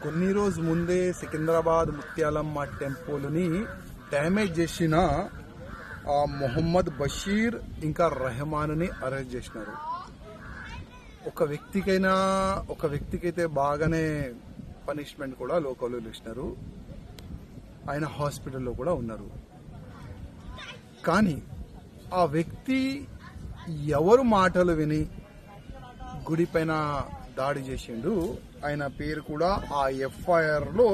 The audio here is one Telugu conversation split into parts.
కొన్ని రోజు ముందే సికింద్రాబాద్ ముత్యాలమ్మ టెంపుల్ని డ్యామేజ్ చేసిన మొహమ్మద్ బషీర్ ఇంకా రెహమాన్ని అరెస్ట్ చేసినారు. ఒక వ్యక్తికైతే బాగానే పనిష్మెంట్ కూడా లోకల్లో ఇచ్చినారు. ఆయన హాస్పిటల్లో కూడా ఉన్నారు. కానీ ఆ వ్యక్తి ఎవరు మాటలు విని గుడి పైన దాడి చేసిండు, ఆయన పేరు కూడా ఆ ఎఫ్ఐఆర్ లో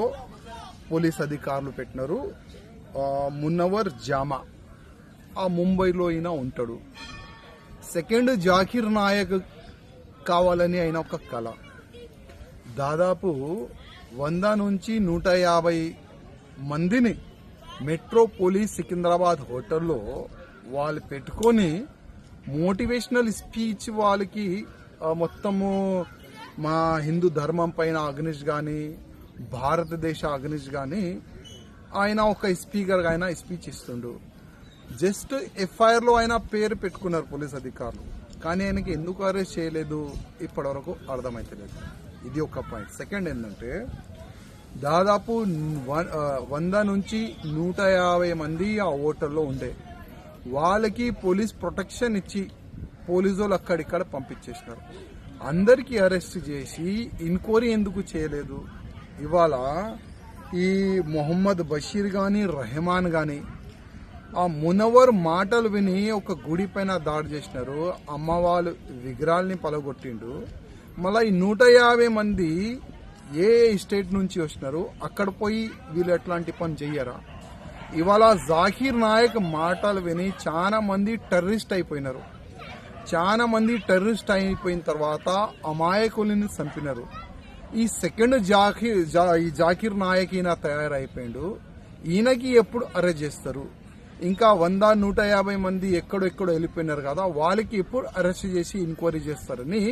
పోలీస్ అధికారులు పెట్టినారు. మునవర్ జామా, ఆ ముంబైలో అయిన ఉంటాడు. సెకండ్ జాకిర్ నాయక్ కావాలని అయిన ఒక కళ. దాదాపు 100 నుంచి 150 మందిని మెట్రోపోలిస్ సికింద్రాబాద్ హోటల్లో వాళ్ళు పెట్టుకొని మోటివేషనల్ స్పీచ్ వాళ్ళకి మొత్తము మా హిందూ ధర్మం పైన అగ్నిష్ కానీ భారతదేశ అగ్నిష్ కానీ ఆయన ఒక స్పీకర్ ఆయన స్పీచ్ ఇస్తుండు. జస్ట్ ఎఫ్ఐఆర్ లో ఆయన పేరు పెట్టుకున్నారు పోలీస్ అధికారులు, కానీ ఆయనకి ఎందుకు అరెస్ట్ చేయలేదు ఇప్పటివరకు అర్థమైతలేదు. ఇది ఒక పాయింట్. సెకండ్ ఏంటంటే దాదాపు 100 నుంచి 150 మంది ఆ హోటల్లో ఉండే వాళ్ళకి పోలీస్ ప్రొటెక్షన్ ఇచ్చి పోలీసు వాళ్ళు అక్కడిక్కడ పంపించేసినారు. అందరికీ అరెస్ట్ చేసి ఎంక్వైరీ ఎందుకు చేయలేదు? ఇవాళ ఈ మొహమ్మద్ బషీర్ గాని రెహమాన్ గాని ఆ మునవర్ మాటలు విని ఒక గుడి పైన దాడి చేసినారు. అమ్మవాళ్ళు విగ్రహాల్ని పలగొట్టిండు. మళ్ళీ ఈ 150 మంది ఏ స్టేట్ నుంచి వచ్చినారు, అక్కడ పోయి వీళ్ళు ఎట్లాంటి పని చెయ్యరా? ఇవాళ జాకిర్ నాయక్ మాటలు విని చాలా మంది టెర్రరిస్ట్ అయిపోయినారు. చాలా మంది టెర్రరిస్ట్ అయిపోయిన తర్వాత అమాయకులని చంపినారు. ఈ సెకండ్ జాకిర్ నాయక్ ఈయన తయారైపోయిండు. ఈయనకి ఎప్పుడు అరెస్ట్ చేస్తారు? ఇంకా 100-150 మంది ఎక్కడెక్కడో వెళ్ళిపోయినారు కదా, వాళ్ళకి ఎప్పుడు అరెస్ట్ చేసి ఎంక్వైరీ చేస్తారని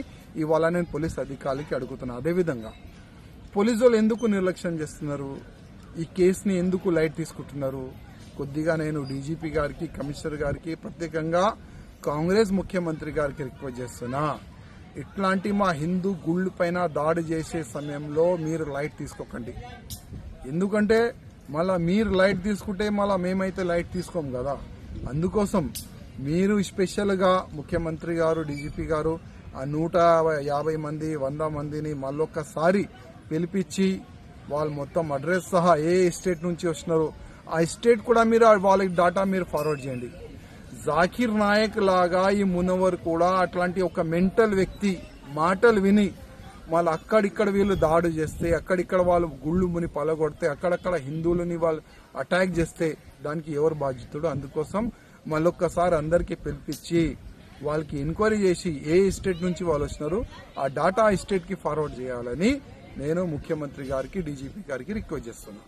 ఇవాళ నేను పోలీస్ అధికారులకి అడుగుతున్నా. అదేవిధంగా పోలీసు వాళ్ళు ఎందుకు నిర్లక్ష్యం చేస్తున్నారు? ఈ కేసుని ఎందుకు లైట్ తీసుకుంటున్నారు? కొద్దిగా నేను డీజీపీ గారికి, కమిషనర్ గారికి, ప్రత్యేకంగా కాంగ్రెస్ ముఖ్యమంత్రి గారికి రిక్వెస్ట్ చేస్తున్నా, ఇట్లాంటి మా హిందూ గుళ్ళు పైన దాడి చేసే సమయంలో మీరు లైట్ తీసుకోకండి. ఎందుకంటే మళ్ళా మీరు లైట్ తీసుకుంటే మళ్ళా మేమైతే లైట్ తీసుకోం కదా. అందుకోసం మీరు స్పెషల్ గా ముఖ్యమంత్రి గారు, డీజీపీ గారు ఆ 150 మంది 100 మందిని మళ్ళొక్కసారి పిలిపించి వాళ్ళు మొత్తం అడ్రస్ సహా ఏ స్టేట్ నుంచి వచ్చినారో ఆ స్టేట్ కూడా మీరు వాళ్ళకి డాటా మీరు ఫార్వర్డ్ చేయండి. జాకిర్ నాయక్ లాగా ఈ మునవర్ కూడా అట్లాంటి ఒక మెంటల్ వ్యక్తి మాటలు విని వాళ్ళు అక్కడిక్కడ వీళ్ళు దాడి చేస్తే, అక్కడిక్కడ వాళ్ళు గుళ్ళు ముని పలగొడితే, అక్కడక్కడ హిందువులని వాళ్ళు అటాక్ చేస్తే దానికి ఎవరు బాధ్యతుడు? అందుకోసం మళ్ళొక్కసారి అందరికీ పిలిపించి వాళ్ళకి ఎంక్వైరీ చేసి ఏ స్టేట్ నుంచి వాళ్ళు వచ్చినారు ఆ డాటా ఆ స్టేట్ కి ఫార్వర్డ్ చేయాలని నేను ముఖ్యమంత్రి గారికి, డీజీపీ గారికి రిక్వెస్ట్ చేస్తున్నాను.